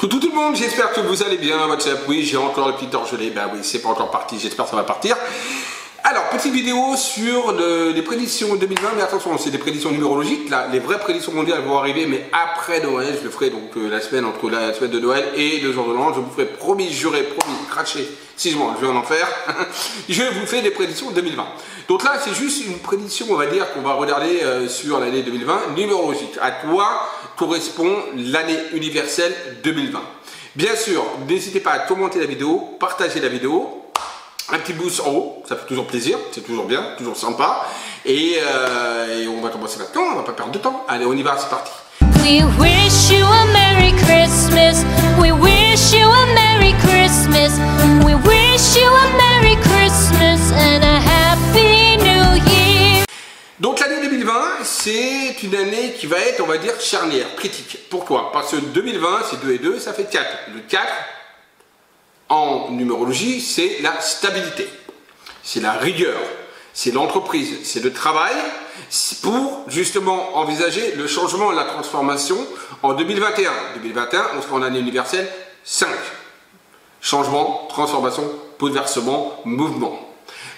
Coucou tout le monde, j'espère que vous allez bien. WhatsApp, oui, j'ai encore le petit orgelé. Ben oui, c'est pas encore parti, j'espère que ça va partir. Alors, petite vidéo sur les prédictions 2020, mais attention, c'est des prédictions numérologiques. Là, les vraies prédictions mondiales vont arriver, mais après Noël. Je le ferai donc la semaine entre la semaine de Noël et le jour de l'an. Je vous ferai promis, juré, promis, craché. Si je mange, je vais en enfer. Je vous fais des prédictions 2020. Donc là, c'est juste une prédiction, on va dire, qu'on va regarder sur l'année 2020, numérologique. À quoi correspond l'année universelle 2020? Bien sûr, n'hésitez pas à commenter la vidéo, partager la vidéo. Un petit boost en haut, ça fait toujours plaisir, c'est toujours bien, toujours sympa. Et on va commencer maintenant, on va pas perdre de temps. Allez, on y va, c'est parti. We wish you a Merry Christmas. We wish you a Merry Christmas. We wish you a Merry Christmas and a Happy New Year. Donc l'année 2020, c'est une année qui va être, on va dire, charnière, critique. Pourquoi? Parce que 2020, c'est 2 et 2, ça fait 4. Le 4, en numérologie, c'est la stabilité, c'est la rigueur, c'est l'entreprise, c'est le travail pour justement envisager le changement et la transformation en 2021. 2021, on sera en année universelle 5. Changement, transformation, bouleversement, mouvement.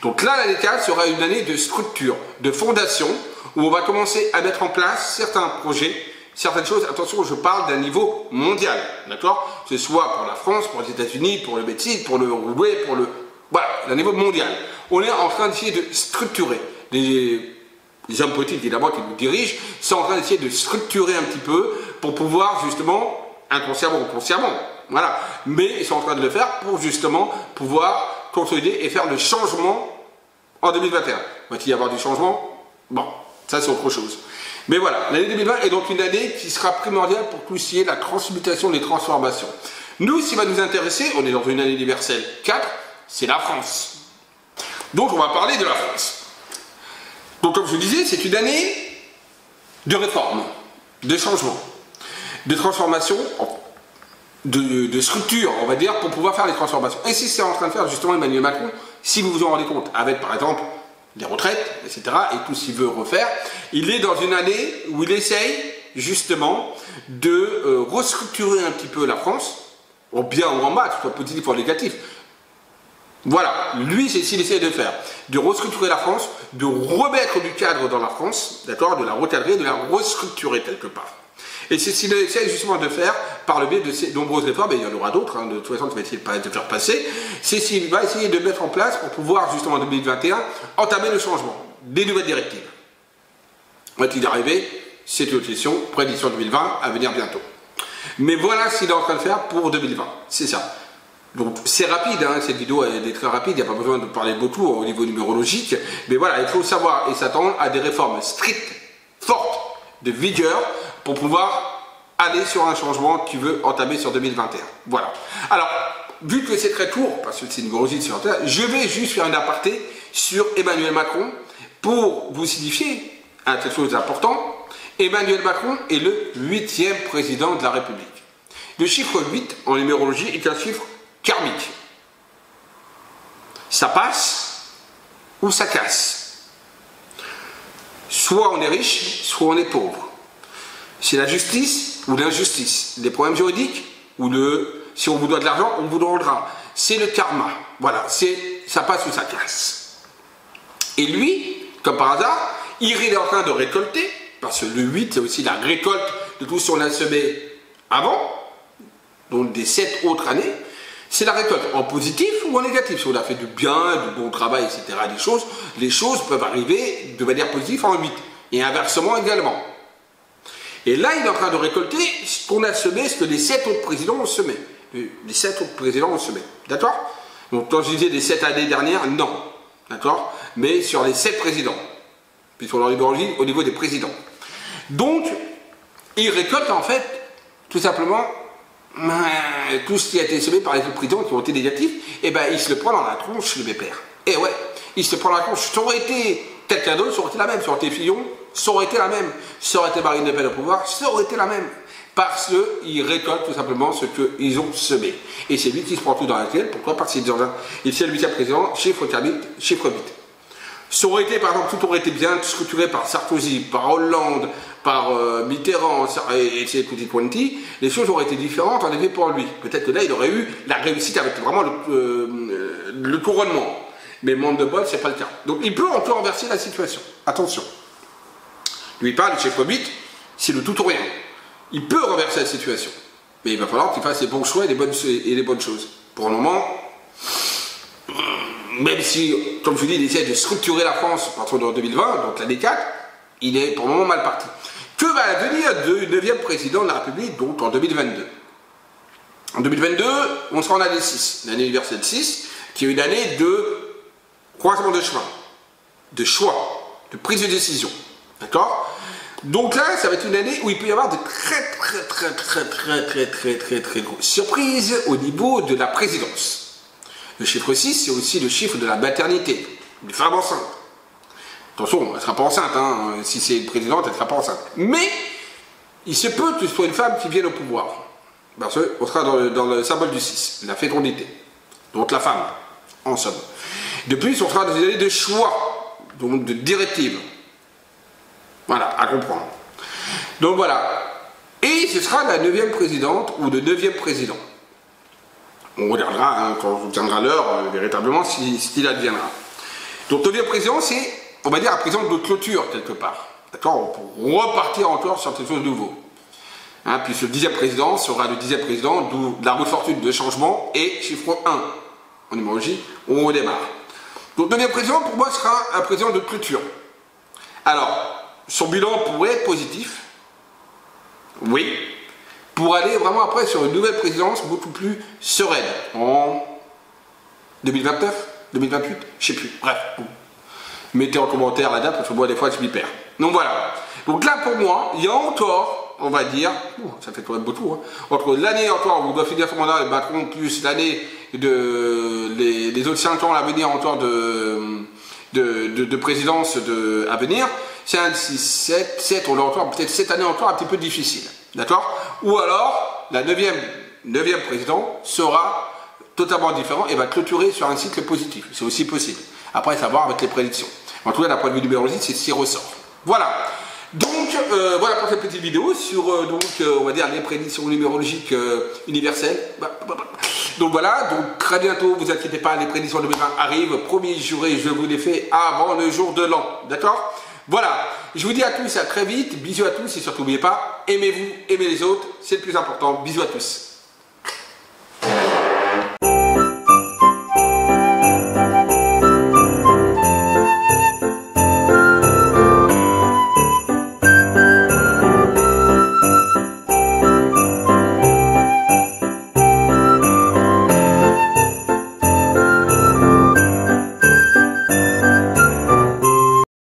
Donc là, l'année 4 sera une année de structure, de fondation, où on va commencer à mettre en place certains projets, certaines choses. Attention, je parle d'un niveau mondial, d'accord? Que ce soit pour la France, pour les États-Unis, pour le Mexique, pour le Uruguay, pour le... Voilà, d'un niveau mondial. On est en train d'essayer de structurer. Les hommes politiques, évidemment, qui nous dirigent, sont en train d'essayer de structurer un petit peu pour pouvoir, justement, inconsciemment ou consciemment, voilà. Mais ils sont en train de le faire pour, justement, pouvoir consolider et faire le changement en 2021. Va-t-il y avoir du changement? Bon, ça c'est autre chose. Mais voilà, l'année 2020 est donc une année qui sera primordiale pour tout ce qui est la transmutation des transformations. Nous, ce qui va nous intéresser, on est dans une année universelle 4, c'est la France. Donc on va parler de la France. Donc comme je vous disais, c'est une année de réforme, de changement, de transformation, de structure, on va dire, pour pouvoir faire les transformations. Et si c'est en train de faire justement Emmanuel Macron, si vous vous en rendez compte, avec par exemple les retraites, etc., et tout ce qu'il veut refaire, il est dans une année où il essaye justement de restructurer un petit peu la France, en bien ou en mal, que ce soit positif ou en négatif. Voilà, lui c'est ce qu'il essaie de faire, de restructurer la France, de remettre du cadre dans la France, d'accord, de la recadrer, de la restructurer quelque part. Et c'est ce qu'il essaie justement de faire par le biais de ces nombreuses réformes, et il y en aura d'autres, hein, de toute façon, il va essayer de faire passer. C'est ce qu'il va essayer de mettre en place pour pouvoir, justement, en 2021, entamer le changement, des nouvelles directives. Va-t-il y arriver? C'est une autre question, prédiction 2020 à venir bientôt. Mais voilà ce qu'il est en train de faire pour 2020, c'est ça. Donc c'est rapide, hein, cette vidéo elle est très rapide, il n'y a pas besoin de parler beaucoup au niveau numérologique, mais voilà, il faut savoir et s'attendre à des réformes strictes, fortes, de vigueur, pour pouvoir aller sur un changement qu'il veut entamer sur 2021. Voilà. Alors, vu que c'est très court, parce que c'est une numérologie sur Terre, je vais juste faire un aparté sur Emmanuel Macron pour vous signifier quelque chose d'important. Emmanuel Macron est le 8e président de la République. Le chiffre 8 en numérologie est un chiffre karmique. Ça passe ou ça casse. Soit on est riche, soit on est pauvre. C'est la justice ou l'injustice. Les problèmes juridiques ou si on vous doit de l'argent, on vous le rendra. C'est le karma. Voilà, ça passe ou ça casse. Et lui, comme par hasard, il est en train de récolter, parce que le 8, c'est aussi la récolte de tout ce qu'on a semé avant, donc des 7 autres années. C'est la récolte en positif ou en négatif. Si on a fait du bien, du bon travail, etc., les choses peuvent arriver de manière positive en 8. Et inversement également. Et là, il est en train de récolter ce qu'on a semé, ce que les 7 autres présidents ont semé. Les 7 autres présidents ont semé. D'accord? Donc, quand je disais les 7 années dernières, non. D'accord? Mais sur les 7 présidents. Puis sur leur idéologie, au niveau des présidents. Donc, il récolte en fait, tout simplement, tout ce qui a été semé par les autres présidents qui ont été négatifs, et ben il se le prend dans la tronche, le pépère. Et ouais, il se le prend dans la tronche. Ça aurait été quelqu'un d'autre, ça aurait été la même. Ça aurait été Fillon, ça aurait été la même. Ça aurait été Marine Le Pen au pouvoir, ça aurait été la même. Parce qu'ils récoltent tout simplement ce qu'ils ont semé. Et c'est lui qui se prend tout dans la tête. Pourquoi? Parce qu'il est le 8e président, chiffre 8. Ça aurait été, par exemple, tout aurait été bien structuré par Sarkozy, par Hollande, par Mitterrand et c'est Quanti, les choses auraient été différentes en effet pour lui. Peut-être que là, il aurait eu la réussite avec vraiment le couronnement. Mais manque de bol, c'est pas le cas. Donc il peut encore renverser la situation. Attention. Lui parle, le chef Hobbit, c'est le tout ou rien. Il peut renverser la situation. Mais il va falloir qu'il fasse les bons choix et les bonnes choses. Pour le moment, même si, comme je vous dis, il essaie de structurer la France à partir de 2020, donc l'année 4, il est pour le moment mal parti. Que va advenir du 9e président de la République, donc en 2022? En 2022, on sera en année 6, l'année universelle 6, qui est une année de croisement de choix, de prise de décision. D'accord? Donc là, ça va être une année où il peut y avoir de très grosses surprises au niveau de la présidence. Le chiffre 6, c'est aussi le chiffre de la maternité, des femmes enceintes. Attention, elle ne sera pas enceinte, hein. Si c'est une présidente, elle ne sera pas enceinte. Mais, il se peut que ce soit une femme qui vienne au pouvoir. Parce qu'on sera dans le symbole du 6, la fécondité. Donc la femme, en somme. De plus, on sera dans une année de choix, donc de directives. Voilà, à comprendre. Donc voilà. Et ce sera la 9e présidente ou le 9e président. On regardera, hein, quand on tiendra l'heure, véritablement, ce qu'il adviendra. Donc, 9e président, c'est, on va dire, un président de clôture, quelque part. D'accord? Pour repartir encore sur quelque chose de nouveau. Hein, puis ce 10e président sera le 10e président, d'où la roue de fortune de changement et chiffre 1. En numérologie, on redémarre. Donc, 9e président, pour moi, sera un président de clôture. Alors, son bilan pourrait être positif. Oui. Pour aller vraiment après sur une nouvelle présidence beaucoup plus sereine. En 2029, 2028, je sais plus. Bref. Mettez en commentaire la date parce que moi, des fois, je m'y perds. Donc voilà. Donc là, pour moi, il y a encore, on va dire, ça fait quand même beaucoup, hein, entre l'année encore où on doit finir son mandat, Macron, plus l'année les autres 5 ans à venir encore de présidence à venir, 5, 6, 7, on a encore peut-être cette année encore un petit peu difficile. D'accord? Ou alors, la 9e président sera totalement différent et va clôturer sur un cycle positif. C'est aussi possible. Après, savoir avec les prédictions. En tout cas, d'un point de vue numérologique, c'est ce qui ressort. Voilà. Donc, voilà pour cette petite vidéo sur, on va dire, les prédictions numérologiques universelles. Donc voilà, donc très bientôt, vous inquiétez pas, les prédictions 2020 arrivent. Promis, juré, je vous les fais avant le jour de l'an. D'accord? Voilà, je vous dis à tous, à très vite, bisous à tous et surtout n'oubliez pas, aimez-vous, aimez les autres, c'est le plus important, bisous à tous.